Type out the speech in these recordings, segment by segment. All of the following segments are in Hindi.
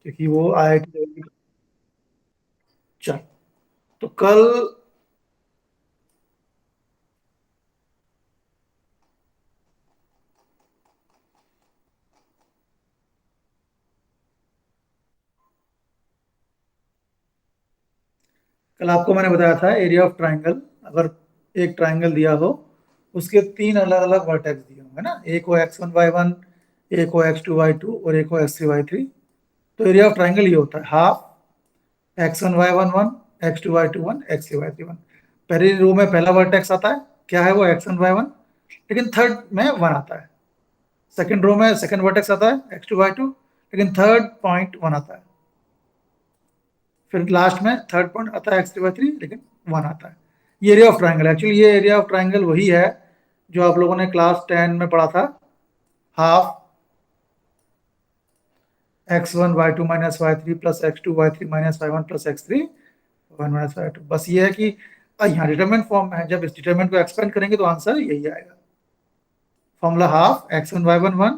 क्योंकि वो IIT। चल, तो कल कल आपको मैंने बताया था एरिया ऑफ ट्राइंगल। अगर एक ट्राइंगल दिया हो, उसके तीन अलग अलग वर्टेक्स दिए होंगे ना, एक हो x1 y1, एक हो x2 y2 और एक हो x3 y3। तो एरिया ऑफ ट्राइंगल ये होता है half x1 y1 1, x2 y2 1, x3 y3 1। पहली रो में पहला वर्टेक्स आता है, क्या है वो x1 y1, लेकिन थर्ड में 1 आता है। सेकंड रो में सेकंड वर्टेक्स आता है x2 y2, लेकिन थर्ड पॉइंट 1 आता है। फिर लास्ट में थर्ड पॉइंट आता है x3 y3, लेकिन 1 आता है। ये एरिया ऑफ ट्राइंगल, एक्चुअली ये एरिया ऑफ ट्राइंगल वही है जो आप लोगों ने क्लास 10 में पढ़ा था, half x1 y2 - y3 plus x2 y3 - y1 plus x3 1 - y2। बस ये है कि यहाँ डिटरमिनेंट फॉर्म में है, जब इस डिटरमिनेंट को एक्सपेंड करेंगे तो आंसर यही आएगा। Formula half x1 y1 1,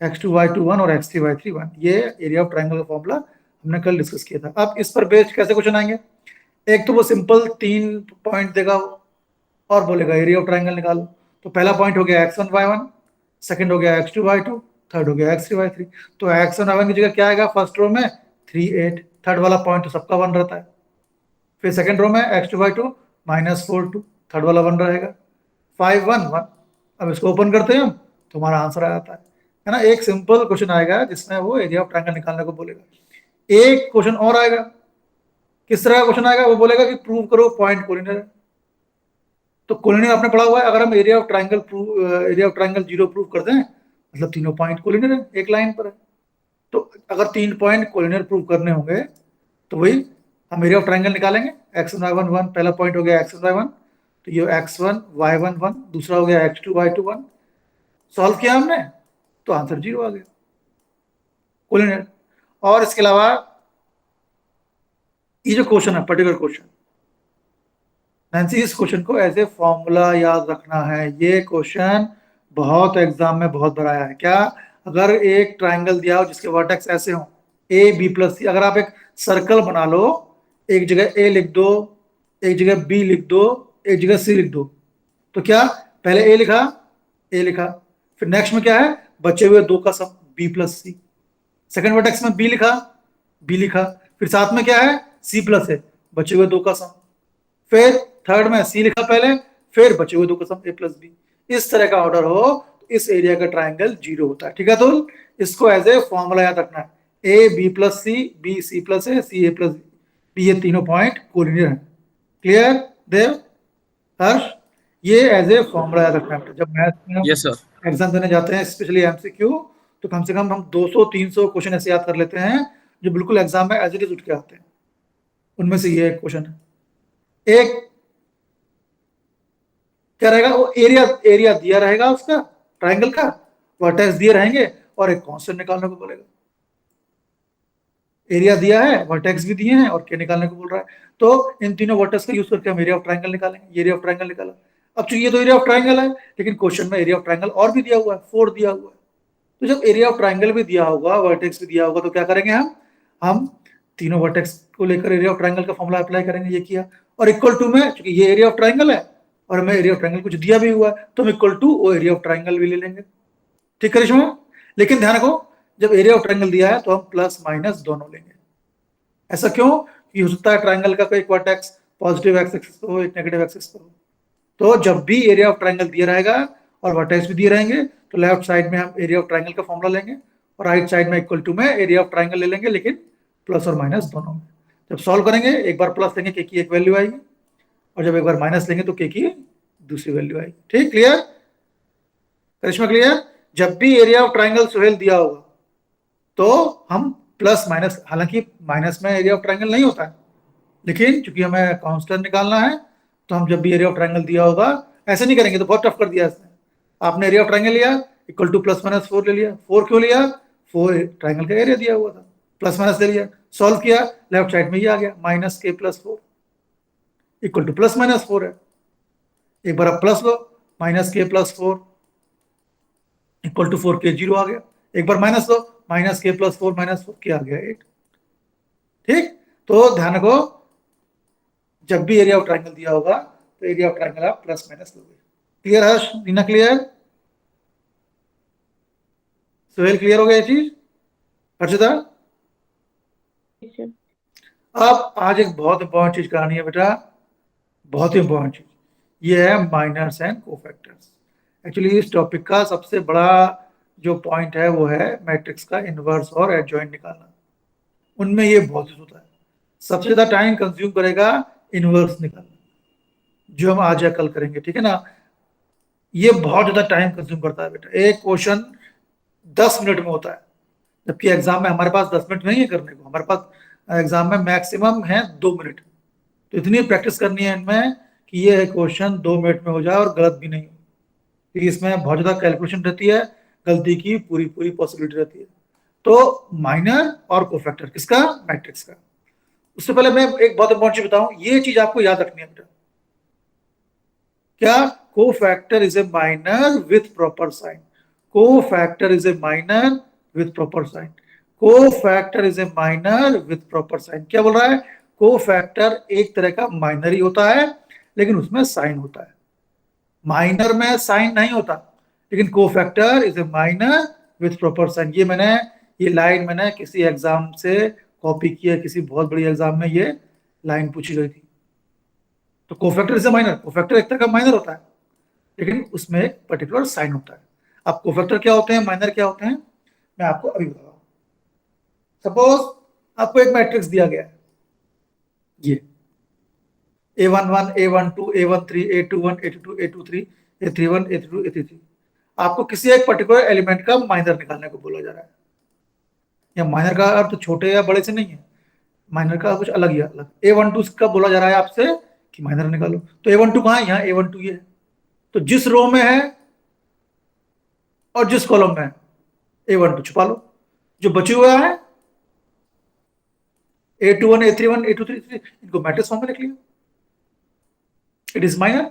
x2 y2 1 और x3 y3 1, ये एरिया ऑफ ट्राइंगल का फॉर्मूला हमने कल डिस्कस किया था। अब इस पर बेस्ड कैसे क्वेश्चन आएंगे? एक तो वो सिंपल 3 पॉइंट देगा और बोलेगा एरिया ऑफ ट्राइंगल निकालो। तो पहला पॉइंट हो गया x1 y1, सेकंड हो गया x2 y2, थर्ड हो गया x3 y3। तो x1 y1 की जगह क्या आएगा फर्स्ट रो में? 3 8। थर्ड वाला पॉइंट तो सबका 1 रहता है। फिर सेकंड रो में x2 y2 -4 2, थर्ड वाला 1 रहेगा। 5 1 1। अब इसको ओपन करते हैं हम, तो हमारा आंसर आ जाता है ना। एक सिंपल क्वेश्चन आएगा जिसमें वो एरिया ऑफ ट्राइंगल निकालने को बोलेगा। एक क्वेश्चन और आएगा, किस तरह का क्वेश्चन आएगा? वो बोलेगा कि प्रूव करो पॉइंट कोलिनियर है। तो कोलिनियर आपने पढ़ा हुआ है, अगर हम area of triangle zero prove कर दें, मतलब तीनों पॉइंट कोलिनियर है, एक लाइन पर है। तो अगर 3 पॉइंट कोलिनियर प्रूव करने होंगे तो वही हम एरिया ऑफ ट्राइंगल निकालेंगे। x1 y1 1, पहला पॉइंट हो गया x1 y1, तो ये x1 y1 1, दूसरा हो गया x2 y2 1। सॉल्व किया हमने तो आंसर 0 आ गया, कोलिनियर। और इसके अलावा ये जो क्वेश्चन है, पर्टिकुलर क्वेश्चन, नैन्सी इस क्वेश्चन को एज ए फॉर्मूला याद रखना है। ये क्वेश्चन बहुत एग्जाम में बहुत बार आया है। क्या? अगर एक ट्राइंगल दिया हो जिसके वर्टेक्स ऐसे हो ए बी प्लस सी, अगर आप एक सर्कल बना लो, एक जगह ए लिख दो, एक जगह बी लिख दो, एक जगह सी लिख दो, तो क्या पहले ए लिखा, ए लिखा, फिर नेक्स्ट में क्या है बचे हुए दो का सम बी प्लस सी, सेकंड वर्टेक्स में बी लिखा, बी लिखा, फिर साथ में क्या है सी प्लस है, बचे हुए दो का सम, फिर थर्ड में सी लिखा पहले, फिर बचे हुए दो का सम ए प्लस बी। इस तरह का ऑर्डर हो तो इस एरिया का ट्राइंगल 0 होता है। ठीक है, तो इसको एज ए फॉर्मूला याद रखना है। A B plus C, B C plus A, C A plus B, ये तीनों पॉइंट कोलिनियर है। क्लियर देव, हर्ष? ये एज ए फॉर्मूला याद रखना है। जब मैथ में यस सर। एग्जाम देने जाते हैं, स्पेशली एमसीक्यू, तो कम से कम हम 200-300 क्वेश्चन ऐसे याद कर लेते हैं जो बिल्कुल एग्जाम में एज इट इज उठ के आते हैं। उनमें से ये एक क्वेश्चन है। एक क्या रहेगा, वो एरिया एरिया दिया रहेगा उसका ट्राइंगल का, वर्टेक्स दिए रहेंगे और एक कांस्टेंट निकालने को बोलेगा। एरिया दिया है, वर्टेक्स भी दिए हैं और के निकालने को बोल रहा है। तो इन तीनों वर्टेक्स का यूज करके हम एरिया ऑफ ट्राइंगल निकालेंगे। एरिया ऑफ ट्राइंगल निकाला। अब चूंकि ये तो एरिया ऑफ ट्राइंगल है, लेकिन क्वेश्चन में एरिया ऑफ ट्राइंगल और भी दिया हुआ है, 4 दिया हुआ है। तो जब एरिया ऑफ ट्राइंगल भी दिया होगा, वर्टेक्स भी दिया होगा, तो क्या करेंगे हम तीनों वर्टेक्स को लेकर एरिया ऑफ ट्राइंगल का फॉर्मूला अप्लाई करेंगे। ये किया, और इक्वल टू में, चूंकि ये एरिया ऑफ ट्राइंगल है और हमें एरिया ऑफ ट्राइंगल कुछ दिया भी हुआ है, तो हम इक्वल टू वो एरिया ऑफ ट्राइंगल भी ले लेंगे। ठीक है करिश्मा? लेकिन ध्यान रखो, जब एरिया ऑफ ट्राइंगल दिया है तो हम प्लस माइनस दोनों लेंगे। ऐसा क्यों? कि हो सकता है ट्राइंगल का कोई वर्टेक्स पॉजिटिव एक्स एक्सिस पर हो, एक नेगेटिव एक्सिस पर हो। तो जब भी एरिया ऑफ ट्राइंगल दिया रहेगा और वर्टेक्स भी दिए रहेंगे, तो लेफ्ट साइड में हम एरिया ऑफ ट्राइंगल का फॉर्मूला लेंगे और राइट साइड में इक्वल टू में एरिया ऑफ ट्राइंगल ले लेंगे, लेकिन प्लस और माइनस दोनों में। जब सॉल्व करेंगे, एक बार प्लस लेंगे, के की एक वैल्यू आएगी, और जब एक बार माइनस लेंगे तो के की दूसरी वैल्यू आएगी। ठीक, क्लियर करिश्मा? क्लियर? जब भी एरिया ऑफ ट्राइंगल सुहेल दिया होगा तो हम प्लस माइनस, हालांकि माइनस में एरिया ऑफ ट्राइंगल नहीं होता है, लेकिन चूंकि हमें कांस्टेंट निकालना है, तो हम जब भी एरिया ऑफ ट्राइंगल दिया होगा, ऐसे नहीं करेंगे, तो बहुत टफ कर दिया इसने। आपने एरिया ऑफ ट्राइंगल लिया, इक्वल टू प्लस माइनस 4 ले लिया। 4 क्यों लिया? 4 ट्राइंगल का एरिया दिया हुआ था, प्लस माइनस ले लिया, सॉल्व किया, लेफ्ट साइड में ये आ गया माइनस के plus 4 equal two plus minus 4 है। एक बार आप प्लस लो, माइनस के प्लस 4 इक्वल टू 4 के 0 आ गया। एक बार माइनस लो, -k+4 -4 क्या आ गया 8। ठीक, तो ध्यान रखो जब भी एरिया ऑफ ट्राइंगल दिया होगा तो एरिया ऑफ ट्राइंगल आप प्लस माइनस लोगे। क्लियर हर्ष, रीना क्लियर, सोहेल क्लियर हो गया ये चीज, हर्षिता? अब आज एक बहुत इंपॉर्टेंट चीज करानी है बेटा, बहुत ही इंपॉर्टेंट चीज, ये है माइनर्स एंड कोफैक्टर्स। एक्चुअली इस टॉपिक का सबसे बड़ा जो पॉइंट है वो है मैट्रिक्स का इनवर्स और एडजॉइंट निकालना। उनमें ये बहुत यूज होता है, सबसे ज्यादा टाइम कंज्यूम करेगा इनवर्स निकालना, जो हम आज या कल करेंगे, ठीक है ना। ये बहुत ज्यादा टाइम कंज्यूम करता है बेटा, एक क्वेश्चन 10 मिनट में होता है, जबकि एग्जाम में हमारे पास 10 मिनट नहीं है करने को, हमारे पास एग्जाम में मैक्सिमम है 2 मिनट। तो इतनी प्रैक्टिस करनी है इनमें कि ये क्वेश्चन 2 मिनट में हो जाए और गलत भी नहीं हो, क्योंकि इसमें बहुत ज्यादा कैलकुलेशन रहती है, गलती की पूरी पूरी पॉसिबिलिटी रहती है। तो माइनर और कोफैक्टर किसका, मैट्रिक्स का। उससे पहले मैं एक बहुत इंपॉर्टेंट चीज बताऊं, ये चीज आपको याद रखनी है बेटा, क्या cofactor is a minor with proper sign, cofactor is a minor with proper sign, cofactor is a minor with proper sign. क्या बोल रहा है, कोफैक्टर एक तरह का माइनर ही होता है लेकिन उसमें साइन होता है, माइनर में साइन नहीं होता, लेकिन cofactor is a minor with proper sign. ये लाइन मैंने किसी एग्जाम से कॉपी किया, किसी बहुत बड़ी एग्जाम में ये लाइन पूछी गई थी। तो cofactor is a minor, cofactor एक तरह का माइनर होता है लेकिन उसमें एक पर्टिकुलर साइन होता है। अब कोफैक्टर क्या होते हैं, माइनर क्या होते हैं, मैं आपको अभी बता रहा हूं। सपोज आपको एक मैट्रिक्स दिया गया है, ये A11 A12 A13 A21 A22 A23 A31 A32 A33, आपको किसी एक पर्टिकुलर एलिमेंट का माइनर निकालने को बोला जा रहा है। या माइनर का अर्थ छोटे या बड़े से नहीं है, माइनर का कुछ अलग ही अलग। A12 का बोला जा रहा है आपसे कि माइनर निकालो, तो A12 कहाँ है, यहाँ A12 ये है, तो जिस रो में है और जिस कॉलम में है A12 छुपा लो, जो बचे हुआ है A21 A31 A23 इनको मैट्रिक्स फॉर्म में लिख लिया, इट इज माइनर।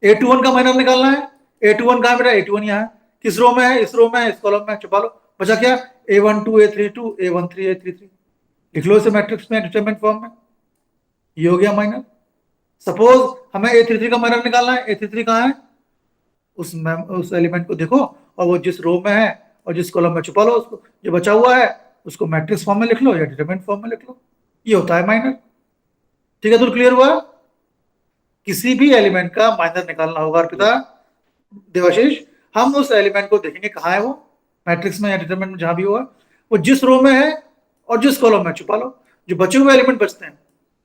A21 का माइनर निकालना है, A21 कहाँ बेटा, A21 यहाँ है, किस रो में है, इस रो में है, इस कॉलम में, छुपा लो, बचा क्या A12 A32 A13 A33, लिख लो इसे मैट्रिक्स में डिटरमिनेंट फॉर्म में, ये हो गया माइनर। सपोज हमें A33 का माइनर निकालना है, A33 कहाँ है, उस एलिमेंट को देखो और वो जिस रो में है और जिस कॉलम में, छुपा लो उसको, जो बचा हुआ है उसको मैट्रिक्स फॉर्म में लिख लो या डिटरमिनेंट फॉर्म में लिख लो, ये होता है माइनर। ठीक है, तो क्लियर हुआ, किसी भी एलिमेंट का माइनर निकालना होगा अर्पिता देवाशीष, हम उस एलिमेंट को देखेंगे कहाँ है वो, मैट्रिक्स में या डिटरमिनेंट में, जहां भी होगा, वो जिस रो में है और जिस कॉलम में, छुपा लो, जो बचे हुए एलिमेंट बचते हैं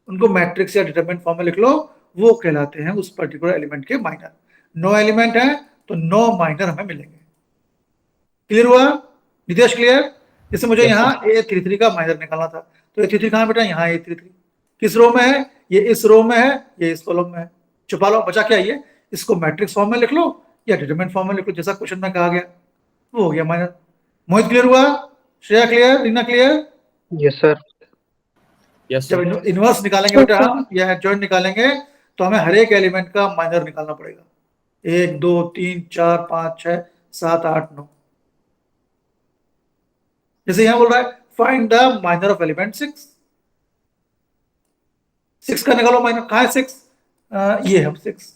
उनको मैट्रिक्स या डिटरमिनेंट फॉर्म में लिख लो, वो कहलाते हैं उस पर्टिकुलर एलिमेंट के माइनर। 9 एलिमेंट है तो 9 माइनर हमें मिलेंगे। क्लियर हुआ नितेश, क्लियर? जैसे मुझे यहाँ A33 का माइनर निकालना था, तो A33 कहाँ बेटा, यहाँ A33, किस रो में है, ये इस रो में है, ये इस कॉलम में है, छुपा लो, बचा क्या, ये, इसको मैट्रिक्स फॉर्म में लिख लो या डिटरमिनेंट फॉर्म में लिख लो, जैसा क्वेश्चन में कहा गया, वो हो गया माइनर। मोहित क्लियर हुआ, Shreya clear, Reena clear? Yes sir. जब इनवर्स निकालेंगे बेटा हम या एडजॉइंट निकालेंगे तो हमें हर एक एलिमेंट का माइनर निकालना पड़ेगा, 1 2 3 4 5 6 7 8 9। जैसे यहां बोल रहा है find the minor of element 6, 6 का निकालो माइनर, कहाँ है 6, ये है 6,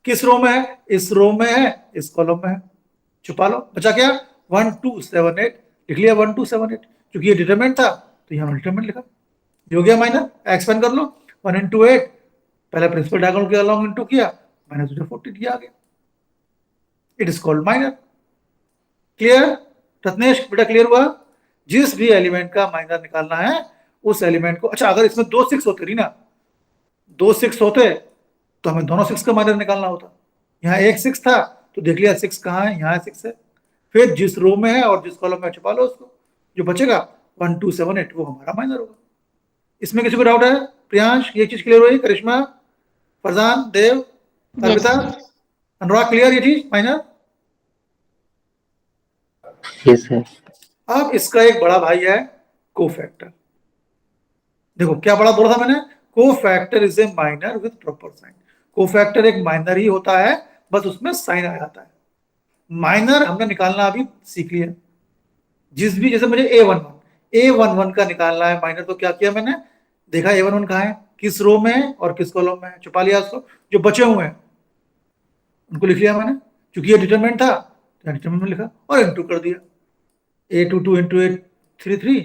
किस रो में है, इस रो में है, इस कॉलम में है, छुपा लो, बचा क्या 1 2 7 8, लिख लिया 1 2 7 8, क्योंकि ये डिटरमिनेंट था तो यहाँ डिटरमिनेंट लिखा, ये हो गया माइनर। एक्सपेंड कर लो, 1 into 8, पहले प्रिंसिपल डायगोनल के अलॉन्ग इनटू किया, माइनस 14 आ गया, it is called minor. Clear Ratnesh, बेटा क्लियर हुआ? जिस भी एलिमेंट का माइनर निकालना है उस एलिमेंट को, अच्छा अगर इसमें 2 6 होते रही ना, 2 6 होते तो हमें दोनों 6 का माइनर निकालना होता, यहाँ एक 6 था तो देख लिया 6 कहाँ है, यहाँ 6 है, फिर जिस रो में है और जिस कॉलम में, छुपा लो उसको, जो बचेगा 1 2 7 8 वो हमारा माइनर होगा। इसमें किसी को डाउट है? प्रियांश ये चीज क्लियर हुई? करिश्मा, फरजान, देव, अर्पिता, अनुराग क्लियर ये चीज माइनर? Yes sir. अब इसका एक बड़ा भाई है कोफैक्टर। देखो क्या बड़ा बोला था मैंने, cofactor is a minor with proper sign. Cofactor एक माइनर ही होता है, बस उसमें साइन आ जाता है। माइनर हमने निकालना अभी सीख लिया, जिस भी, जैसे मुझे A11 का निकालना है माइनर, तो क्या किया मैंने, देखा A11 कहाँ है, किस रो में है और किस कॉलम में है, छुपा लिया उसको। जो बचे हुए हैं उनको लिख लिया मैंने, क्योंकि ये डिटरमिनेंट था तो डिटरमिनेंट में लिखा और इंटू कर दिया। A22 into A33,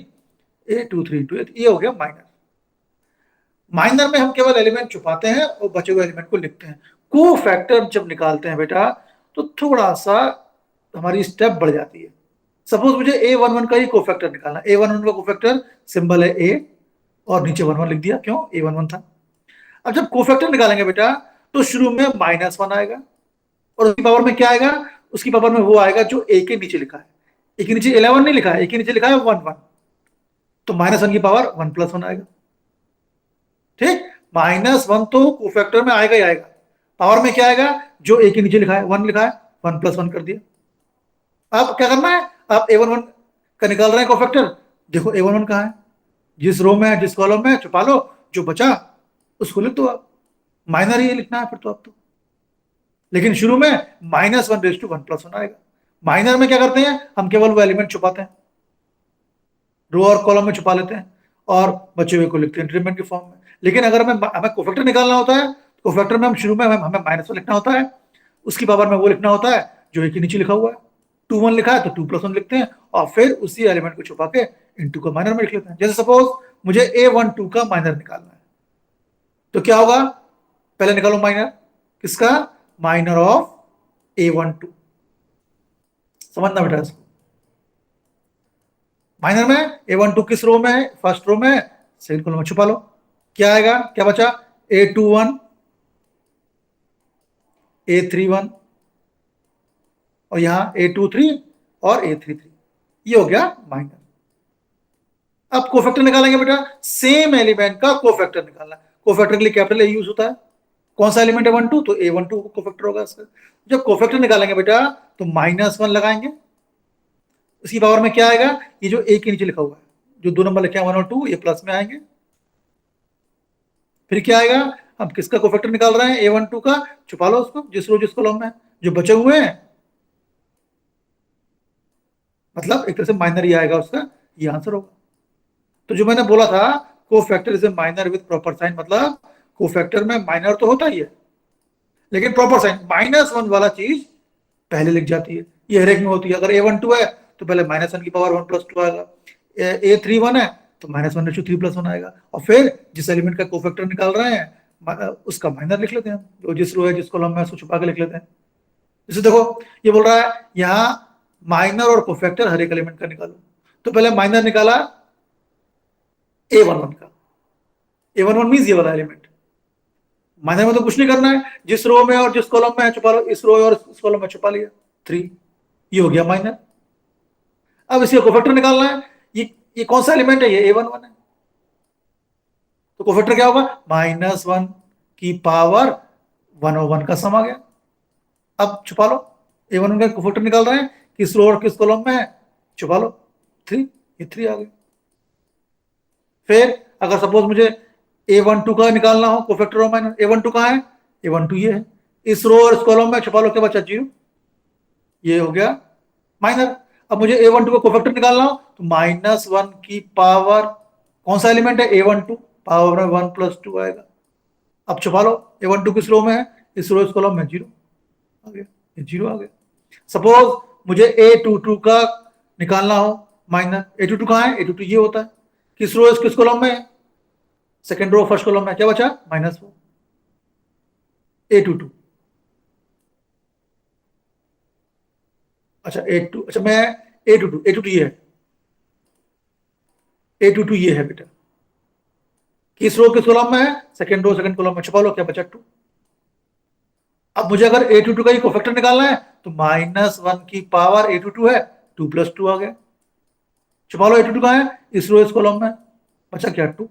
A23 into ये हो गया माइनर। माइनर में हम केवल एलिमेंट छुपाते हैं और बचे हुए एलिमेंट को लिखते हैं। को फैक्टर जब निकालते हैं बेटा तो थोड़ा सा हमारी स्टेप बढ़ जाती है। सपोज मुझे A11 का ही को फैक्टर निकालना, A11 का को फैक्टर सिंबल है A और नीचे 11 लिख दिया, क्यों, A11 था। अब जब को फैक्टर निकालेंगे बेटा तो शुरू में -1 आएगा और उसकी पावर में क्या आएगा, उसकी पावर में वो आएगा जो A के नीचे लिखा है। A के नीचे 11 नहीं लिखा है, A के नीचे लिखा है 1 तो -1 की पावर 1 + 1 आएगा। ठीक, -1 तो कोफैक्टर में आएगा ही आएगा। पावर में क्या आएगा, जो ए के नीचे लिखा है 1 लिखा है, 1 + 1 कर दिया। अब क्या करना है, आप A11 का निकाल रहे हैं कोफैक्टर, देखो A11 कहाँ है, जिस रो में है जिस कॉलम में है छुपा लो, जो बचा उसको लिख दो आप। माइनर ही लिखना है फिर तो आप तो, लेकिन शुरू में -1 + 1 + 1 आएगा। माइनर में क्या करते हैं, हम केवल वो एलिमेंट छुपाते हैं, रो और कॉलम में छुपा लेते हैं और बचे हुए को लिखते हैं इंक्रीमेंट के फॉर्म में। लेकिन अगर हमें कोफैक्टर निकालना होता है, कोफैक्टर में हम शुरू में हमें -1 लिखना होता है, उसकी पावर में वो लिखना होता है जो एक के नीचे लिखा हुआ है। 2 1 लिखा है तो 2 + 1 लिखते हैं और फिर उसी एलिमेंट को छुपा के इंटू का माइनर में लिख लेते हैं। जैसे सपोज मुझे A12 का माइनर निकालना है, तो क्या होगा, पहले निकालो माइनर, किसका, माइनर ऑफ A12। समझना बेटा इसको, माइनर में A12 किस रो में है, फर्स्ट रो में है, सेकंड कॉलम में छुपा लो। क्या आएगा, क्या बचा, A21 A31 और यहां A23 और A33, ये हो गया माइनर। अब कोफैक्टर निकालेंगे बेटा, सेम एलिमेंट का कोफैक्टर निकालना है। कोफैक्टर के लिए कैपिटल ए यूज होता है। कौन सा एलिमेंट है, 1 2, तो A12 कोफैक्टर होगा इसका। जब कोफैक्टर निकालेंगे बेटा तो -1 लगाएंगे, उसकी पावर में क्या आएगा, ये जो ए के नीचे लिखा हुआ है, जो 2 नंबर लिखे हैं 1 और 2, ये प्लस में आएंगे। फिर क्या आएगा, हम किसका कोफैक्टर निकाल रहे हैं, A12 का, छुपा लो उसको जिस रो जिस कॉलम में, जो बचे हुए हैं, मतलब एक तरह से माइनर ही आएगा उसका, ये आंसर होगा। तो जो मैंने बोला था cofactor is a minor with proper sign, मतलब कोफैक्टर में माइनर तो होता ही है लेकिन प्रॉपर साइन, -1 वाला चीज पहले लिख जाती है। ये हर एक में होती है। अगर A12 है तो पहले -1 की पावर 1 + 2 आएगा, A31 है तो -1 / 3 + 1 आएगा, और फिर जिस एलिमेंट का कोफैक्टर निकाल रहे हैं उसका माइनर लिख लेते हैं, जो जिस रो है जिस कॉलम में उसको छुपा के लिख लेते हैं। जैसे देखो ये बोल रहा है यहाँ माइनर और कोफैक्टर हर एक एलिमेंट का निकालो, तो पहले माइनर निकाला A11 का, A11 मीन्स ये वाला एलिमेंट। माइनर में तो कुछ नहीं करना है, जिस रो में और जिस कॉलम में है छुपा लो, इस रो और इस कॉलम में छुपा लिया, 3, ये हो गया माइनर। अब इसका कोफैक्टर निकालना है, ये कौन सा एलिमेंट है, ये A11 है, तो कोफैक्टर क्या होगा, -1 की पावर 1/1 का सम आ गया। अब छुपा लो, A11 का कोफैक्टर निकाल रहे हैं, किस रो और किस कॉलम में है, छुपा लो, 3, ये 3 आ गया। फिर अगर सपोज मुझे A12 का निकालना हो कोफैक्टर और माइनर, A12 कहाँ है, A12 ये है, इस रो और इस कॉलम में छुपा लो, क्या बचा, 0, ये हो गया माइनर। अब मुझे A12 का कोफैक्टर निकालना हो तो -1 की पावर, कौन सा एलिमेंट है, A12, पावर में 1 + 2 आएगा। अब छुपा लो, A12 किस रो में है, इस रो इस कॉलम में, 0 आ गया, ये 0 आ गया। सपोज मुझे A22 का निकालना हो माइनर, A22 कहाँ है, A22 ये होता है, किस रो किस कॉलम में है, सेकेंड रो फर्स्ट कॉलम में, क्या बचा, -4, A22। अच्छा A2, अच्छा मैं A22 ये है, A22 ये है बेटा, किस रो किस कॉलम में है, सेकेंड रो सेकेंड कॉलम में, छुपा लो, क्या बचा, 2। अब मुझे अगर A22 का ही कोफैक्टर निकालना है तो -1 की पावर A22 है, 2 + 2 आ गया, छुपा लो, A22 कहाँ है, इस रो इस कॉलम में, बचा क्या, 2,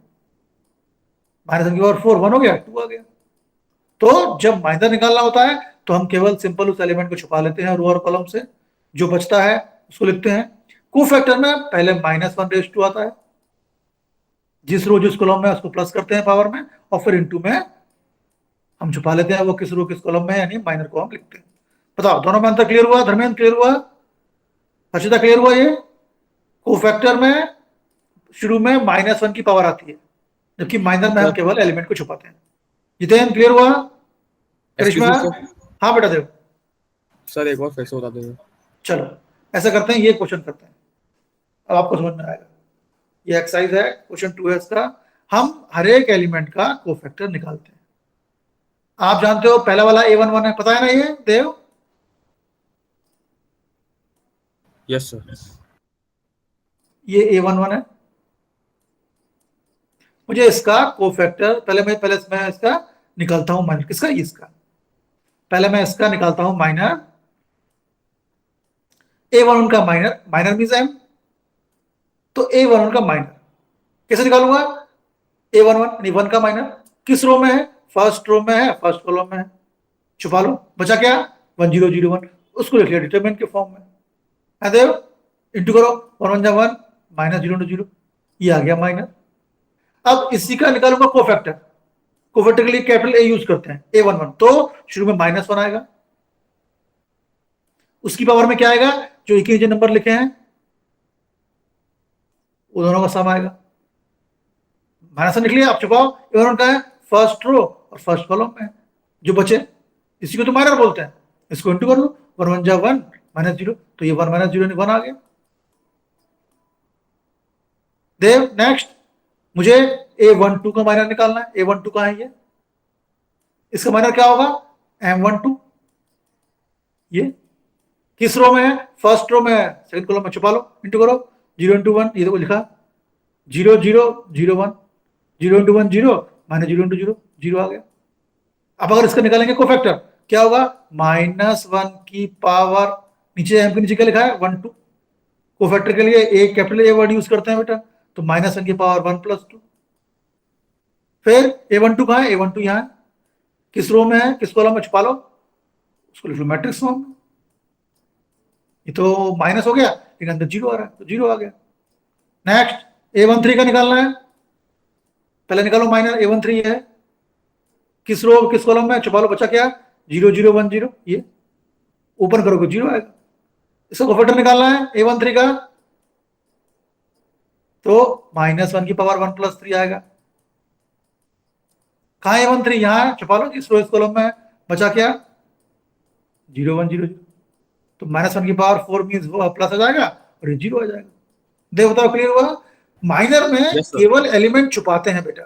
-1 की पावर 4, 1 हो गया, 2 आ गया। तो जब माइनर निकालना होता है तो हम केवल सिंपल उस एलिमेंट को छुपा लेते हैं रो और कॉलम से, जो बचता है उसको लिखते हैं। कोफैक्टर में पहले -1 आता है, जिस रो जिस कॉलम में उसको प्लस करते हैं पावर में, और फिर इंटू में हम छुपा लेते हैं वो किस रो किस कॉलम में, यानी माइनर को हम लिखते हैं। बताओ दोनों में अंतर क्लियर हुआ, धर्मेंद्र क्लियर हुआ, हर्षिता क्लियर हुआ ये? कोफैक्टर में शुरू में -1 की पावर आती है, जबकि माइनर में हम केवल एलिमेंट को छुपाते हैं। जितेन क्लियर हुआ? करिश्मा? हाँ बेटा देव। सर एक और फिर से बता दीजिए। चलो ऐसा करते हैं, ये क्वेश्चन करते हैं, अब आपको समझ में आएगा। ये एक्सरसाइज है, क्वेश्चन 2 है इसका। हम हर एक एलिमेंट का कोफैक्टर निकालते हैं। आप जानते हो पहला वाला A11 है, पता है ना ये देव? Yes sir. ये A11 है। मुझे इसका कोफैक्टर पहले मैं इसका निकालता हूं माइनर। किसका? इसका। पहले मैं इसका निकालता हूं माइनर। A11 का माइनर, माइनर मीन्स M, तो A11 का माइनर कैसे निकालूंगा? A11 यानी 1 का माइनर किस रो में है? फर्स्ट रो में है, फर्स्ट कॉलम में है। छुपा लो, बचा क्या? 1001, उसको लिख लिया डिटरमिनेंट के फॉर्म में। है देव? इंटू करो, 1 1 जा 1 -0 0, ये आ गया माइनर। अब इसी का निकालूंगा कोफैक्टर। कोफैक्टर के लिए कैपिटल A यूज करते हैं, A11, तो शुरू में -1 आएगा। उसकी पावर में क्या आएगा? जो एक ही नंबर लिखे हैं वो दोनों का सम आएगा। -1 लिख लिया, अब छुपाओ। A11 का है फर्स्ट रो और फर्स्ट कॉलम में, जो बचे इसी को तो माइनर बोलते हैं। इसको इंटू कर लो, 1 1 जा 1 -0, तो ये 1 -0 1 आ गया। देव नेक्स्ट, मुझे A12 का माइनर निकालना है। A12 कहाँ है? ये इसका माइनर क्या होगा? M12। ये किस रो में है? फर्स्ट रो में है, सेकंड कॉलम में। छुपा लो, इंटू करो, 0 इंटू 1, ये देखो लिखा 0 0 0 1, 0 इंटू 1 0 -0 इंटू 0 0 आ गया। अब अगर इसका निकालेंगे कोफैक्टर, क्या होगा? -1 की पावर, नीचे एम के नीचे क्या लिखा है? 1 2। कोफैक्टर के लिए एक कैपिटल ए वर्ड यूज करते हैं बेटा, तो -1 की पावर 1 + 2। फिर A12 कहाँ है? A12 यहाँ है। किस रो में है? किस कॉलम में? छुपा लो, उसको लिख लो मैट्रिक्स फॉर्म में। ये तो माइनस हो गया, लेकिन अंदर 0 आ रहा है, तो 0 आ गया। नेक्स्ट, A13 का निकालना है। पहले निकालो माइनर। A13 है किस रो किस कॉलम में? छुपा लो, बचा क्या? 0 0 1 0, ये ओपन करोगे 0 आएगा। इसका कोफैक्टर निकालना है A13 का, तो -1 की पावर 1 + 3 आएगा। कहाँ है A13? यहाँ है, छुपा लो, इस रो इस कॉलम में है। बचा क्या? 0 1 0 0, तो -1 की पावर 4 मीन्स प्लस आ जाएगा और ये 0 आ जाएगा। देख बताओ क्लियर हुआ? माइनर में Yes, sir. केवल एलिमेंट छुपाते हैं बेटा,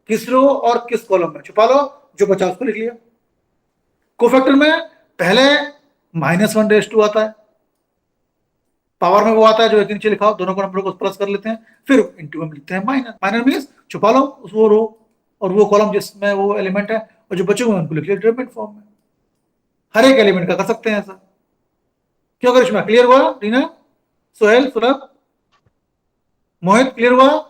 किस रो और किस कॉलम में। छुपा लो, जो बचा उसको लिख लिया। कोफैक्टर में पहले -1 आता है, पावर में वो आता है जो एक नीचे लिखा हो, दोनों को नंबर को प्लस कर लेते हैं, फिर इंटू में लिखते हैं माइनर। माइनर मीन्स छुपा लो उस वो रो और वो कॉलम जिसमें वो एलिमेंट है, और जो बचे हुए हैं उनको लिख लिया डिटरमिनेंट फॉर्म में। हर एक एलिमेंट का कर सकते हैं ऐसा। क्यों करिश्मा? क्लियर हुआ? रीना, सोहेल, सुलभ, मोहित, क्लियर हुआ?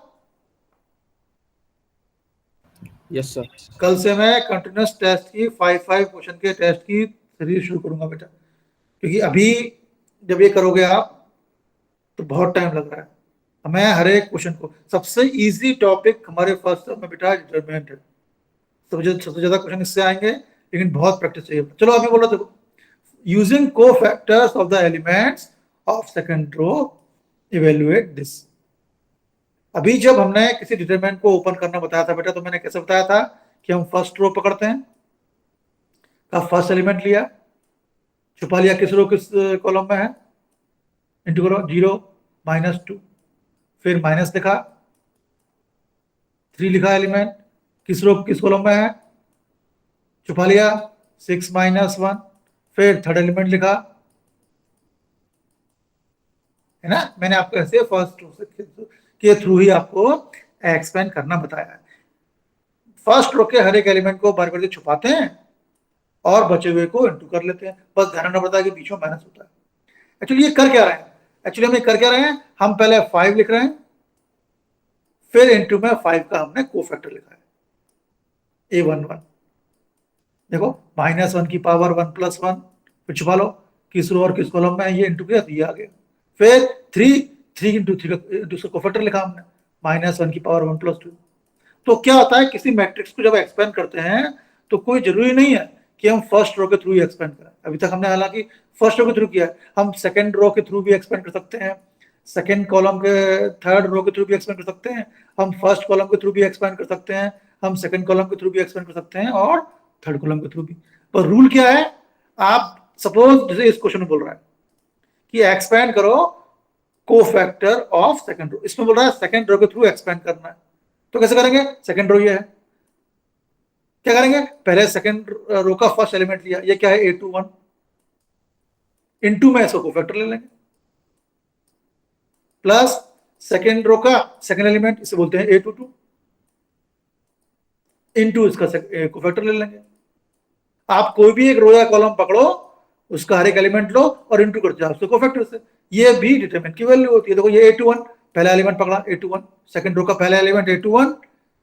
Yes sir. कल से मैं कंटिन्यूस टेस्ट की 5 क्वेश्चन के टेस्ट की सीरीज शुरू करूंगा बेटा, क्योंकि अभी जब ये करोगे आप तो बहुत टाइम लग रहा है। मैं हर एक क्वेश्चन को, सबसे इजी टॉपिक हमारे फर्स्ट टर्म में बेटा डिटरमिनेंट है। सबसे ज्यादा क्वेश्चन इससे आएंगे, लेकिन बहुत प्रैक्टिस चाहिए। चलो अभी बोलो, देखो, using cofactors of the elements of second row, evaluate this. अभी जब हमने किसी डिटरमिनेंट को ओपन करना बताया था बेटा, तो मैंने कैसे बताया था कि हम फर्स्ट रो पकड़ते हैं, का फर्स्ट एलिमेंट लिया, छुपा लिया किस रो किस कॉलम में है, इंटू करो 0 -2, फिर माइनस लिखा, 3 लिखा एलिमेंट, किस रो किस कॉलम में है, छुपा लिया 6 -1, फिर थर्ड एलिमेंट लिखा, है ना। मैंने आपको ऐसे फर्स्ट रो के थ्रू ही आपको एक्सपेंड करना बताया है। फर्स्ट रो के हर एक एलिमेंट को बार बार छुपाते हैं और बचे हुए को इंटू कर लेते हैं। बस ध्यान रखना पड़ता है कि बीच में माइनस होता है। एक्चुअली ये कर क्या रहे हैं? एक्चुअली हम ये कर क्या रहे हैं? हम पहले 5 लिख रहे हैं, फिर इंटू में 5 का हमने कोफैक्टर लिखा है A11। देखो -1 की पावर 1 + 1, फिर छुपा लो किस रो और किस कॉलम में है, ये इंटू किया तो ये आ गया। फिर 3 इंटू 3 का कोफैक्टर लिखा हमने, -1 की पावर 1 + 2। तो क्या होता है, किसी मैट्रिक्स को जब एक्सपेंड करते हैं तो कोई जरूरी नहीं है कि हम फर्स्ट रो के थ्रू ही एक्सपेंड करें। अभी तक हमने हालांकि फर्स्ट रो के थ्रू किया है, हम सेकंड रो के थ्रू भी एक्सपेंड कर सकते हैं, सेकंड कॉलम के थर्ड रो के थ्रू भी एक्सपेंड कर सकते हैं, हम फर्स्ट कॉलम के थ्रू भी एक्सपेंड कर सकते हैं, हम सेकंड कॉलम के थ्रू भी एक्सपेंड कर सकते हैं और थर्ड कॉलम के थ्रू भी। पर रूल क्या है, आप सपोज जैसे इस क्वेश्चन में बोल रहा है कि एक्सपेंड करो कोफैक्टर ऑफ सेकंड रो, इसमें बोल रहा है सेकंड रो के थ्रू एक्सपेंड करना है, तो कैसे करेंगे? सेकंड रो ये है, क्या करेंगे? पहले सेकंड रो का फर्स्ट एलिमेंट लिया, ये क्या है A21, इनटू में इसको कोफैक्टर ले लेंगे, प्लस सेकंड रो का सेकंड एलिमेंट इसे बोलते हैं A22, इनटू इसका कोफैक्टर ले लेंगे। आप कोई भी एक रो या कॉलम पकड़ो, उसका हर एक एलिमेंट लो और इनटू करते जाओ उसके कोफैक्टर से, ये भी डिटरमिनेंट की वैल्यू होती है। देखो ये A21 पहला एलिमेंट पकड़ा A21, सेकंड रो का पहला एलिमेंट A21,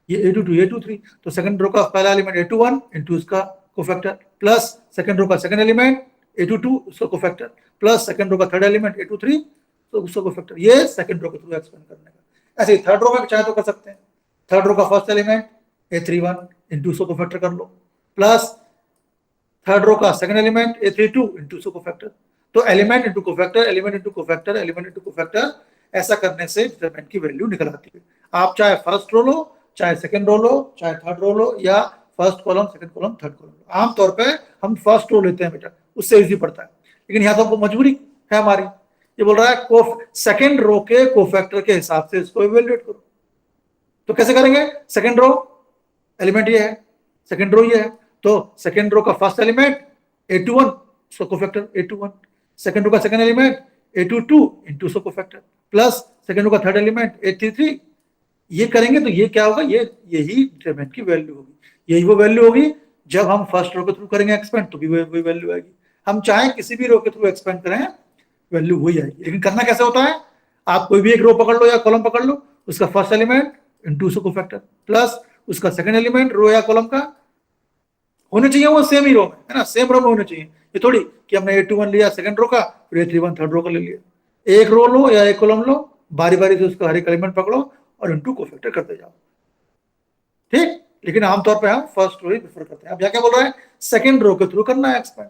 ये A22 A23, तो सेकंड रो का पहला एलिमेंट A21 इनटू इसका कोफैक्टर, प्लस सेकंड रो का सेकंड एलिमेंट A22 उसका कोफैक्टर, प्लस सेकंड रो का थर्ड एलिमेंट A23 तो उसका कोफैक्टर, ये सेकंड रो के थ्रू एक्सपेंड करने का। ऐसे ही थर्ड रो में चाहे तो कर सकते हैं, थर्ड रो का फर्स्ट एलिमेंट A31 इनटू उसको कोफैक्टर कर लो, प्लस थर्ड रो का सेकंड एलिमेंट A32 इनटू उसको कोफैक्टर। तो element into cofactor, element into cofactor, element into cofactor, ऐसा करने से डिटरमिनेंट की वैल्यू निकल आती है। आप चाहे फर्स्ट रो लो, चाहे सेकंड रो लो, चाहे थर्ड रो लो, या first column second column third column लो। आमतौर पे हम फर्स्ट रो लेते हैं बेटा, उससे इजी पड़ता है, लेकिन यहाँ तो हमको मजबूरी है हमारी। ये बोल रहा है सेकंड रो के कोफैक्टर के हिसाब से इसको इवैल्यूएट करो, तो कैसे करेंगे? सेकंड रो एलिमेंट ये है, सेकंड रो ये है, तो सेकंड रो का फर्स्ट एलिमेंट A21 उसका कोफैक्टर A21, सेकंड रो का सेकंड एलिमेंट A22 इनटू उसका कोफैक्टर, प्लस सेकंड रो का थर्ड एलिमेंट A33। ये करेंगे तो ये क्या होगा, ये यही डिटरमिनेंट की वैल्यू होगी, यही वो वैल्यू होगी जब हम फर्स्ट रो के थ्रू करेंगे एक्सपेंड तो भी वही वैल्यू आएगी। हम चाहे किसी भी रो के थ्रू एक्सपेंड करें वैल्यू वही आएगी। लेकिन करना कैसे होता है, आप कोई भी एक रो पकड़ लो या कॉलम पकड़ लो, उसका फर्स्ट एलिमेंट इनटू उसका कोफैक्टर, प्लस उसका सेकंड एलिमेंट रो या कॉलम का होने चाहिए वो सेम ही रो में, है ना, सेम रो में होने चाहिए। ये थोड़ी कि हमने A21 लिया सेकंड रो का, फिर A31 थर्ड रो का ले लिया। एक रो लो या एक कॉलम लो, बारी बारी से उसका हर एक एलिमेंट पकड़ो और इनटू कोफैक्टर करते जाओ, ठीक। लेकिन आमतौर पे हम फर्स्ट रो ही प्रेफर करते हैं। अब यहाँ क्या बोल रहा है, सेकंड रो के थ्रू करना है एक्सपेंड।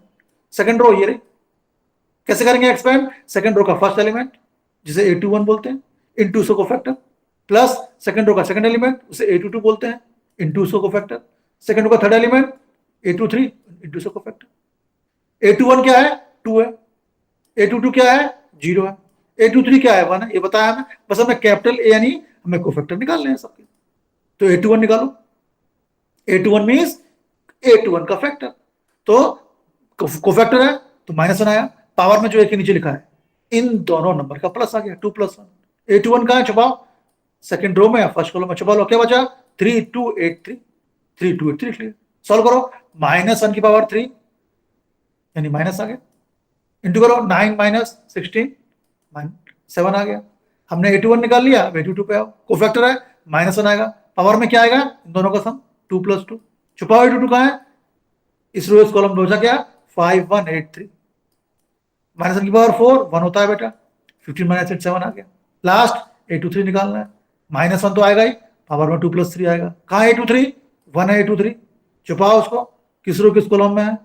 सेकंड रो ये रही, कैसे करेंगे एक्सपेंड? सेकंड रो का फर्स्ट एलिमेंट जिसे A21 बोलते हैं इनटू उसका कोफैक्टर, प्लस सेकंड रो का सेकंड एलिमेंट उसे A22 बोलते हैं इनटू उसका कोफैक्टर, सेकंड रो का थर्ड एलिमेंट A23 इनटू उसका कोफैक्टर। A21 क्या है? 2 है, A22 क्या है? 0 है, A23 क्या है? 1 है। ये बताया हमें, बस हमें कैपिटल A यानी हमें कोफैक्टर निकालने हैं सबके, तो A21 निकालो। A21 मीन्स A21 का फैक्टर, तो कोफैक्टर है तो -1 आया, पावर में जो एक के नीचे लिखा है इन दोनों नंबर का प्लस आ गया, 2 + 1। A21 कहाँ है? छुपाओ, सेकंड रो में या फर्स्ट कॉलम में छुपा लो। क्या बचा? 3283, 3283 लिख लिया। सॉल्व करो, -1 की पावर 3 यानी माइनस आ गया, इंटू करो 9 - 16 7 आ गया। हमने A21 निकाल लिया, अब A22 पे आओ, कोफैक्टर है -1 आएगा, पावर में क्या आएगा? इन दोनों का सम 2 + 2। छुपाओ A22 कहाँ है? इस रो इस कॉलम में बचा क्या? 5183, -1 की पावर 4 1 होता है बेटा, 15 - 8 7 आ गया। लास्ट A23 निकालना है, -1 तो आएगा ही, पावर में 2 + 3 आएगा। कहाँ है A23? 1 है A23, छुपाओ उसको, किस रो किस कॉलम में है?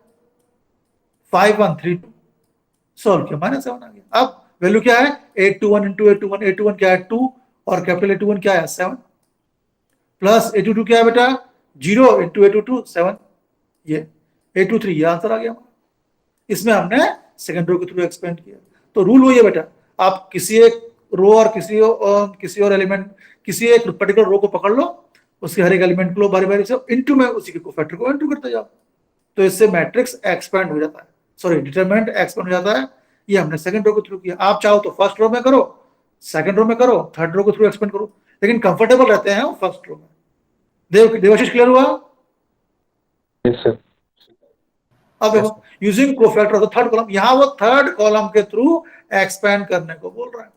5132, सॉल्व किया -7 आ गया। अब वैल्यू क्या है? 821 इंटू A21, A21 क्या है? 2, और कैपिटल A21 क्या है? 7, प्लस A22 क्या है बेटा? 0 इंटू A22 7, ये A23, ये आंसर आ गया हमारा। इसमें हमने सेकंड रो के थ्रू एक्सपेंड किया। तो रूल वही है बेटा, आप किसी एक रो और किसी और एलिमेंट, किसी एक पर्टिकुलर रो को पकड़ लो, उसके हर एक एलिमेंट को लो बारी बारी से, इनटू में उसी के कोफैक्टर को इनटू करते जाओ, तो इससे मैट्रिक्स एक्सपेंड हो जाता है, सॉरी डिटरमिनेंट एक्सपेंड हो जाता है। ये हमने सेकंड रो के थ्रू किया। आप चाहो तो फर्स्ट रो में करो, सेकंड रो में करो, थर्ड रो के थ्रू एक्सपेंड करो, लेकिन कंफर्टेबल रहते हैं फर्स्ट रो में। देवाशीष क्लियर हुआ? Yes sir. अब देखो, using cofactor of the third column, यहां वो थर्ड कॉलम के थ्रू एक्सपेंड करने को बोल रहा है।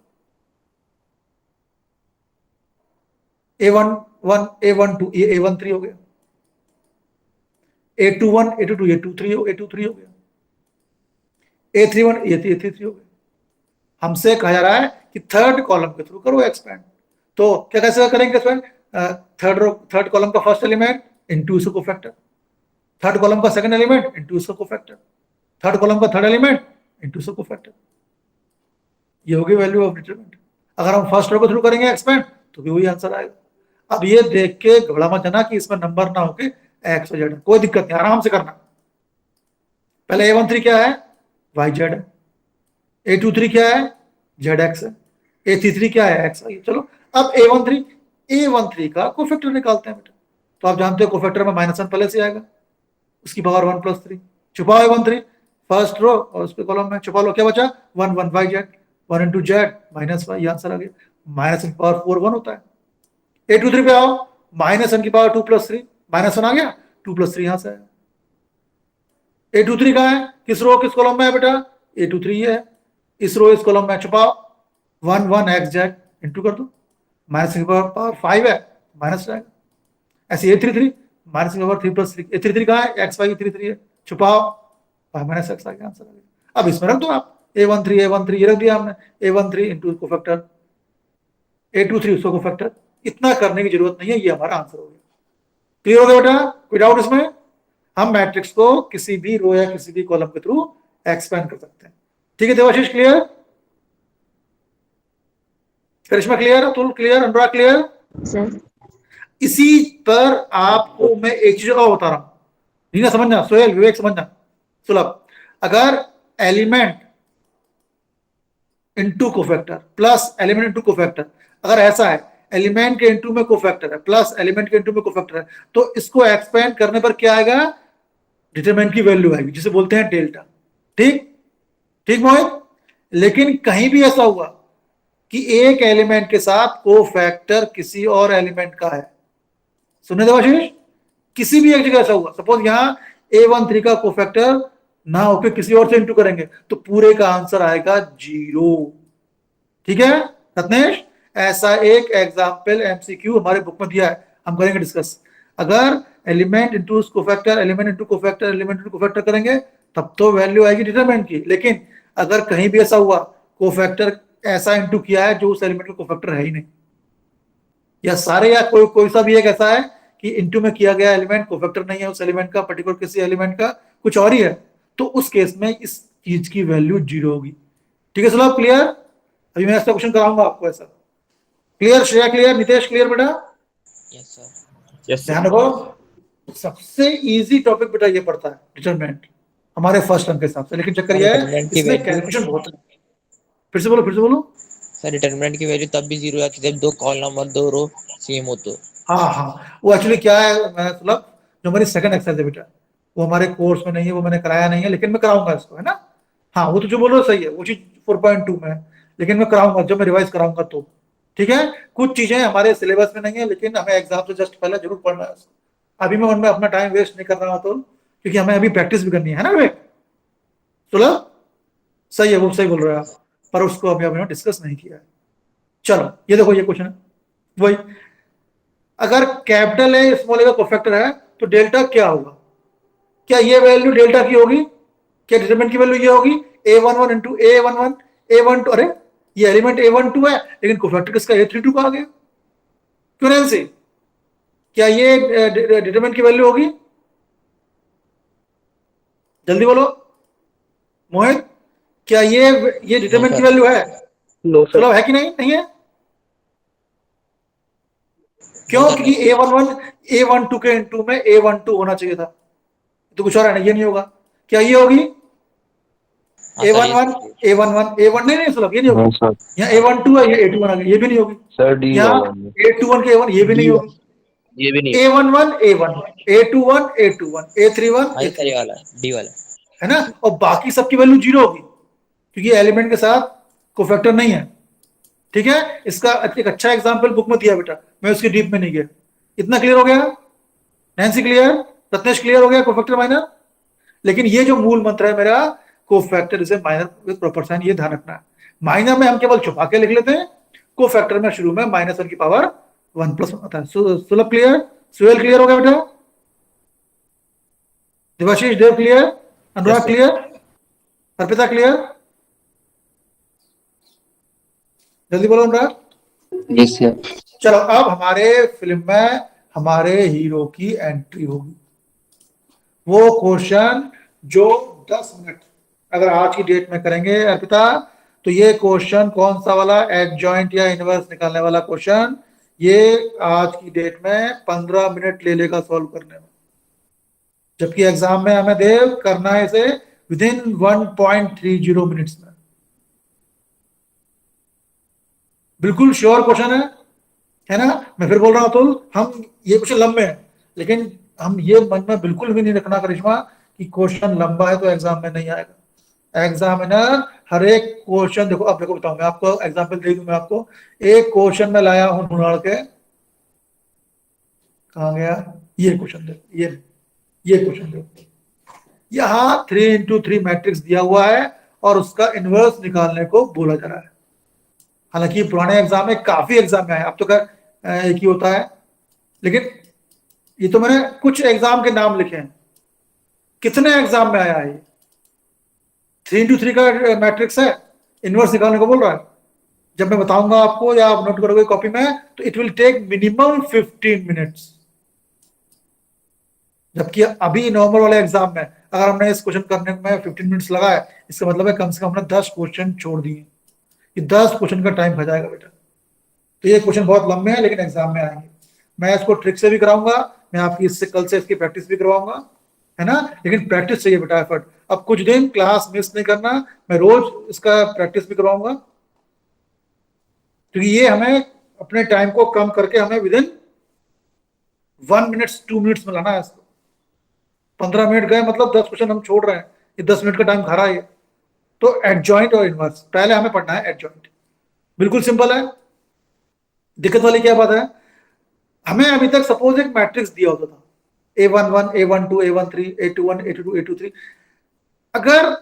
A11 A12 ये A13 हो गया, A21 A22 ये A23 हो गया, A31 ये A33 हो गया। हमसे कहा जा रहा है कि थर्ड कॉलम के थ्रू करो एक्सपेंड, तो क्या कैसे करेंगे एक्सपेंड? थर्ड कॉलम का फर्स्ट एलिमेंट इनटू उसका कोफैक्टर, थर्ड कॉलम का सेकंड एलिमेंट इनटू उसका कोफैक्टर, थर्ड कॉलम का थर्ड एलिमेंट इनटू उसका कोफैक्टर, ये होगी वैल्यू ऑफ डिटरमिनेंट। अगर हम फर्स्ट रो के थ्रू करेंगे एक्सपेंड तो भी वही आंसर आएगा। अब ये देख के घबरा मत जाना कि इसमें नंबर ना होके एक्स और जेड, कोई दिक्कत नहीं, आराम से करना। पहले A13 क्या है, वाई जेड है। A23 क्या है, जेड एक्स है। A33 क्या है, एक्स है। चलो अब A13 का कोफैक्टर निकालते हैं बेटा। तो आप जानते हो कोफैक्टर में -1 पहले से आएगा, उसकी पावर 1 + 3। छुपाओ A13 फर्स्ट रो और उसके कॉलम में छुपा लो, क्या बचा 1 1 वाई जेड, 1 इंटू जेड -1, ये आंसर आ गया। -1 की पावर 4 1 होता है। A23 पे आओ, -1 की पावर 2 + 3, -1 आ गया, 2 + 3 यहां से आया। A23 कहाँ है, किस रो किस कॉलम में है बेटा, A23 है, इस रो इस कॉलम में छुपाओ, 1 1 एक्स जेड इंटू कर दो, -1 की पावर 5 है, माइनस आएगा। ऐसे A33 -1 की पावर 3 + 3, A33 कहाँ है, एक्स वाई 33 है, छुपाओ, 5 - x आ गया, आंसर आ गया। अब इसमें रख दो आप A13 ये रख दिया हमने, A13 इंटू कोफैक्टर, A23 उसको कोफैक्टर, इतना करने की जरूरत नहीं है, ये हमारा आंसर हो गया। क्लियर हो गया बेटा, कोई डाउट इसमें? हम मैट्रिक्स को किसी भी रो या किसी भी कॉलम के थ्रू एक्सपेंड कर सकते हैं। ठीक है देवाशीष, क्लियर? करिश्मा क्लियर, अतुल क्लियर, अनुराग क्लियर? सर इसी पर आपको मैं एक चीज और बता रहा हूं, नीना समझना, सोहेल विवेक समझना, सुलभ। अगर element into cofactor plus element into cofactor, अगर ऐसा है एलिमेंट के इंटू में कोफैक्टर है प्लस एलिमेंट के इंटू में कोफैक्टर है, तो इसको एक्सपेंड करने पर क्या आएगा, डिटरमिनेंट की वैल्यू आएगी, जिसे बोलते हैं डेल्टा। ठीक ठीक मोहित। लेकिन कहीं भी ऐसा हुआ कि एक एलिमेंट के साथ कोफैक्टर किसी और एलिमेंट का है, सुनने देवाशीष, किसी भी एक जगह ऐसा हुआ, सपोज यहां A13 का कोफैक्टर ना होकर किसी और से इंटू करेंगे तो पूरे का आंसर आएगा 0। ठीक है रत्नेश, ऐसा एक एग्जाम्पल MCQ हमारे बुक में दिया है, हम करेंगे डिस्कस। अगर element into cofactor, element into cofactor, element into cofactor करेंगे तब तो वैल्यू आएगी डिटरमिनेंट की। लेकिन अगर कहीं भी ऐसा हुआ कोफैक्टर ऐसा इंटू किया है जो उस एलिमेंट का कोफैक्टर है ही नहीं, या सारे या कोई सा भी एक ऐसा है कि इंटू में किया गया एलिमेंट कोफैक्टर नहीं है उस एलिमेंट का, पर्टिकुलर किसी एलिमेंट का कुछ और ही है, तो उस केस में इस चीज की वैल्यू 0 होगी। ठीक है चलो क्लियर? अभी मैं ऐसा क्वेश्चन कराऊंगा आपको ऐसा। Clear Shreya, clear? Nitesh clear बेटा? Yes sir. यस ध्यान सर। रखो, सबसे इजी टॉपिक बेटा ये पड़ता है डिटरमिनेंट हमारे फर्स्ट टर्म के हिसाब से, लेकिन चक्कर यह है इसमें कैलकुलेशन बहुत है। फिर से बोलो। सर डिटरमिनेंट की वैल्यू तब भी 0 आती है जब दो कॉलम और दो रो सेम हो तो। हाँ वो एक्चुअली क्या है, मैं मतलब जो हमारी सेकंड एक्सरसाइज है बेटा, वो हमारे कोर्स में नहीं है, वो मैंने कराया नहीं है, लेकिन मैं कराऊंगा इसको, है ना। हाँ वो तो जो बोल रहे हो सही है, वो चीज 4.2 में है, लेकिन मैं कराऊंगा जब मैं रिवाइज कराऊंगा तो। ठीक है, कुछ चीजें हमारे सिलेबस में नहीं है, लेकिन हमें एग्जाम से जस्ट पहले जरूर पढ़ना है उसको। अभी मैं उनमें अपना टाइम वेस्ट नहीं कर रहा हूँ तो, क्योंकि हमें अभी प्रैक्टिस भी करनी है ना विवेक? चलो सही है, वो सही बोल रहे हो आप, पर उसको अभी हमने डिस्कस नहीं किया है। चलो ये देखो, ये क्वेश्चन है वही, अगर कैपिटल ए स्मॉल ए का कोफैक्टर है तो डेल्टा क्या होगा? क्या ये वैल्यू डेल्टा की होगी? क्या डिटरमिनेंट की वैल्यू ये होगी A11 इंटू A11 A12? अरे ये एलिमेंट A12 है लेकिन कोफैक्टर किसका A32 का आ गया, क्यों नैंसी? क्या ये डिटरमिनेंट की वैल्यू होगी? जल्दी बोलो मोहित, क्या ये डिटरमिनेंट की वैल्यू है? No sir. चलो है कि नहीं? नहीं है। क्यों? क्योंकि A12 के इंटू में A12 होना चाहिए था, तो कुछ और है ना, ये नहीं होगा। क्या ये होगी A11 A1 नहीं सुलभ, ये नहीं हाँ होगी। सर। यहाँ A12 है, ये A21 आ गया, ये भी नहीं होगी। सर डी यहाँ होगा, A21 के A1 ये भी नहीं होगी। ये भी नहीं। A11 A11 A21 A21 A31 हाँ ये सर, ये A31, वाला डी वाला। है ना। और बाकी सबकी वैल्यू 0 होगी क्योंकि एलिमेंट के साथ कोफैक्टर नहीं है। ठीक है, इसका एक अच्छा एग्जांपल बुक में दिया बेटा, मैं उसकी डीप में नहीं गया। इतना क्लियर हो गया? Nancy clear? रत्नेश क्लियर हो गया कोफैक्टर माइनर? लेकिन ये जो मूल मंत्र है मेरा, cofactor is a minor with proper sign, ये ध्यान रखना है। माइनर में हम केवल छुपा के लिख लेते हैं, कोफैक्टर में शुरू में -1 की पावर 1 + 1 आता है। सुलभ क्लियर? सुहेल क्लियर हो गया बेटा? देवाशीष देव क्लियर? अनुराग sir. क्लियर? अर्पिता क्लियर? जल्दी बोलो अनुराग। Yes sir. चलो अब हमारे फिल्म में हमारे हीरो की एंट्री होगी, वो क्वेश्चन जो 10 मिनट अगर आज की डेट में करेंगे अर्पिता तो ये क्वेश्चन कौन सा वाला, एडजॉइंट या इनवर्स निकालने वाला क्वेश्चन, ये आज की डेट में 15 मिनट ले लेगा सॉल्व करने में, जबकि एग्जाम में हमें देव करना है इसे विद इन 1.30 मिनट्स में। बिल्कुल श्योर क्वेश्चन है ना। मैं फिर बोल रहा हूं अतुल, हम ये क्वेश्चन लंबे हैं, लेकिन हम ये मन में बिल्कुल भी नहीं रखना करिश्मा कि क्वेश्चन लंबा है तो एग्जाम में नहीं आएगा। एग्जामिनर हर एक क्वेश्चन, देखो अब देखो बताऊं, मैं आपको एग्जाम्पल दे दूं, मैं आपको एक क्वेश्चन में लाया हूं ढूंढ के, कहां गया ये क्वेश्चन, देखो ये क्वेश्चन देखो, यहां 3x3 मैट्रिक्स दिया हुआ है और उसका इनवर्स निकालने को बोला जा रहा है। हालांकि पुराने एग्जाम में, काफी एग्जाम में है, अब तो एक ही होता है, लेकिन ये तो मैंने कुछ एग्जाम के नाम लिखे हैं। कितने एग्जाम में आया है ये? 3x3 का मैट्रिक्स है, इनवर्स निकालने को बोल रहा है। जब मैं बताऊंगा आपको या आप नोट करोगे कॉपी में, तो it will take minimum 15 minutes. जबकि अभी नॉर्मल वाले एग्जाम में अगर हमने इस क्वेश्चन करने में 15 मिनट्स लगाए, इसका मतलब है कम से कम हमने 10 क्वेश्चन छोड़ दिए। ये 10 क्वेश्चन का टाइम खा जाएगा बेटा। तो ये क्वेश्चन बहुत लंबे हैं, लेकिन एग्जाम में आएंगे। मैं इसको ट्रिक से भी कराऊंगा, मैं आपकी इससे कल से इसकी प्रैक्टिस भी करवाऊंगा, है ना। लेकिन प्रैक्टिस चाहिए बेटा, एफर्ट। अब कुछ दिन क्लास मिस नहीं करना, मैं रोज इसका प्रैक्टिस भी करवाऊंगा, क्योंकि ये हमें अपने टाइम को कम करके हमें विद इन 1 मिनट 2 मिनट्स में लाना है इसको। 15 मिनट गए मतलब 10 क्वेश्चन हम छोड़ रहे हैं, ये 10 मिनट का टाइम खा रहा है। तो एडजॉइंट और इनवर्स पहले हमें पढ़ना है। एडजॉइंट बिल्कुल सिंपल है, दिक्कत वाली क्या बात है, हमें अभी तक सपोज एक मैट्रिक्स दिया होता था, A11, A12, A13, A21, A22, A23। अगर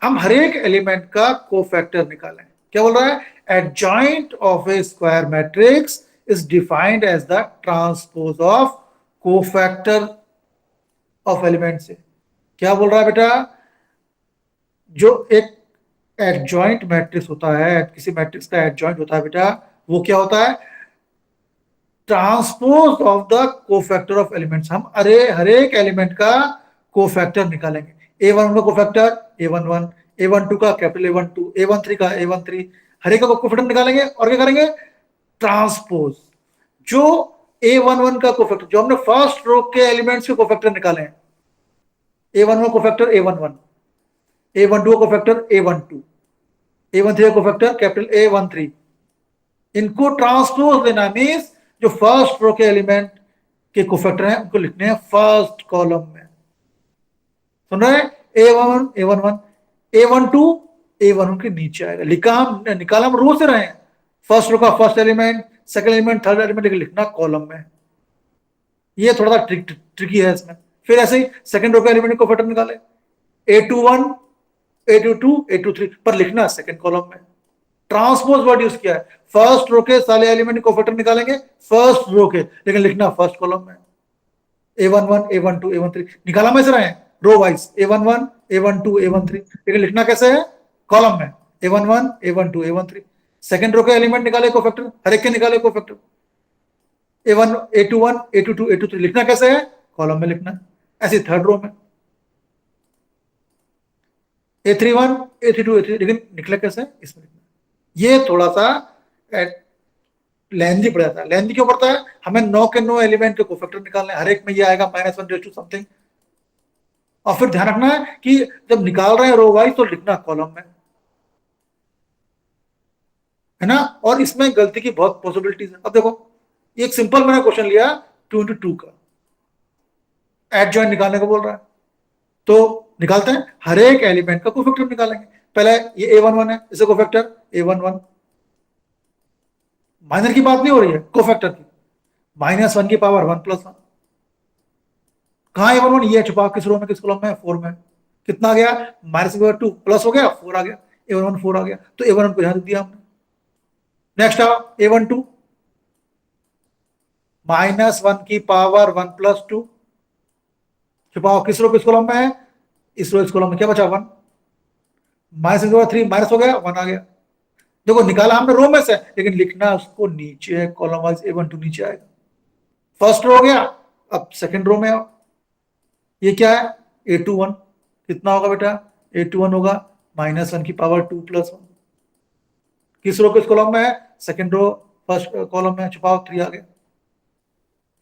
हम हर एक एलिमेंट का कोफैक्टर निकालें, क्या बोल रहा है, adjoint of a square matrix is defined as the transpose of cofactor of element से। क्या बोल रहा है बेटा, जो एक एडजॉइंट मैट्रिक्स होता है, किसी मैट्रिक्स का एडजॉइंट होता है बेटा, वो क्या होता है, transpose of the cofactor of elements. हम हर एक एलिमेंट का कोफैक्टर निकालेंगे। A11 का कोफैक्टर A11, A12 का कैपिटल A12, A13 का A13, हर एक का कोफैक्टर निकालेंगे और क्या करेंगे, ट्रांसपोज। जो A11 का कोफैक्टर, जो हमने फर्स्ट रो के एलिमेंट्स के कोफैक्टर निकाले हैं, A11 का कोफैक्टर A11, A12 का कोफैक्टर A12, A13 का कोफैक्टर कैपिटल A13, इनको ट्रांसपोज लेना मींस जो फर्स्ट रो के एलिमेंट के कोफैक्टर हैं उनको लिखने हैं फर्स्ट कॉलम में। सुन रहे हैं, A11 A11, A12 A11 के नीचे आएगा। निकाला हम रो से रहे हैं, फर्स्ट रो का first element, second element, third element, लेकिन लिखना कॉलम में। ये थोड़ा सा ट्रिकी है इसमें। फिर ऐसे ही सेकंड रो के एलिमेंट को कोफैक्टर निकाले, A21, A22, A23, पर लिखना सेकंड कॉलम में। ट्रांसपोज वर्ड यूज किया है, फर्स्ट रो के सारे एलिमेंट कोफैक्टर निकालेंगे फर्स्ट रो के, लेकिन लिखना फर्स्ट कॉलम में। A11, A12, A13 निकाला में से रहे हैं row wise, A11, A12, A13, लेकिन लिखना कैसे है, कॉलम में। A11, A12, A13, second row के एलिमेंट निकाले कोफैक्टर, हर एक के निकाले cofactor. A1, A21, A22, A23 लिखना कैसे है, कॉलम में लिखना। ऐसे थर्ड रो में A31, A32, A3, लेकिन निकला कैसे, इसमें लिखना। ये थोड़ा सा लेंथी पड़ जाता है। लेंथी क्यों पड़ता है, हमें 9 के 9 एलिमेंट के कोफैक्टर निकालने, हर एक में ये आएगा -1 समथिंग। और फिर ध्यान रखना है कि जब निकाल रहे हैं रो वाइज तो लिखना कॉलम में, है ना। और इसमें गलती की बहुत पॉसिबिलिटीज है। अब देखो एक सिंपल मैंने क्वेश्चन लिया 2x2 का, एडजॉइंट निकालने को बोल रहा है, तो निकालते हैं, हर एक एलिमेंट का कोफैक्टर निकालेंगे। पहले ये A11 है, इसे कोफैक्टर A11, माइनर की बात नहीं हो रही है, कोफैक्टर की, -1 की पावर 1 + 1। कहां A11, ये छुपा किस रो में, किस कॉलम में, 4 में। कितना आ गया, -2 प्लस हो गया 4 आ गया, A11 4 आ गया, तो A11 को यहां दिया हमने। नेक्स्ट आ A12, -1 की पावर 1 + 2, छुपाओ किस रो किस कॉलम में है, इस रो इस कॉलम में, क्या बचा 1, -3 माइनस हो गया 1 आ गया। देखो निकाला हमने रो में से, लेकिन लिखना उसको नीचे है, कॉलम वाइज A12 नीचे आएगा। फर्स्ट रो हो गया, अब सेकंड रो में आओ, ये क्या है A21, कितना होगा बेटा, A21 होगा -1 की पावर 2 + 1, किस रो किस कॉलम में है, सेकंड रो फर्स्ट कॉलम में, छुपाओ 3 आ गया,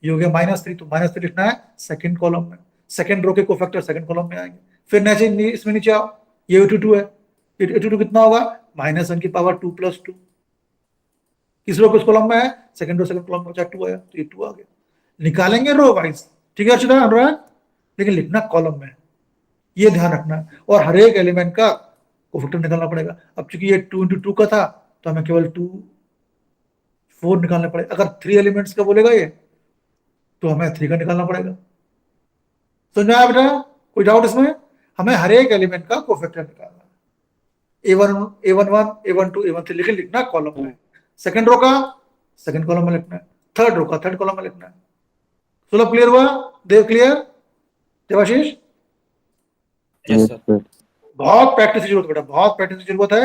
ये हो गया -3, तो -3 लिखना है सेकंड कॉलम में, सेकंड रो के कोफैक्टर सेकंड कॉलम में आएंगे। फिर नीचे इसमें नीचे आओ, ये 82 है, 82 कितना होगा, -1 की पावर 2 + 2, किस रो किस कॉलम में है, सेकंड रो सेकंड कॉलम में, 2 आया तो ये 2 आ गया। निकालेंगे रो वाइज, ठीक है अर्चिता, लेकिन लिखना कॉलम में, ये ध्यान रखना है। और हर एक एलिमेंट का कोफैक्टर निकालना पड़ेगा। अब चूंकि ये 2 × 2 का था तो हमें केवल 2 4 निकालने पड़ेगा। अगर 3 एलिमेंट्स का बोलेगा ये तो हमें 3 का निकालना पड़ेगा। समझ आया बेटा, कोई डाउट इसमें? हमें हर एक एलिमेंट का कोफैक्टर निकालना है, A11 A12 A13 लेकिन लिखना कॉलम में, सेकंड रो का सेकंड कॉलम में लिखना है, थर्ड रो का थर्ड कॉलम में लिखना है। सुलभ क्लियर हुआ? देव क्लियर? देवाशीष? Yes, sir. बहुत प्रैक्टिस की जरूरत है बेटा, बहुत प्रैक्टिस की जरूरत है।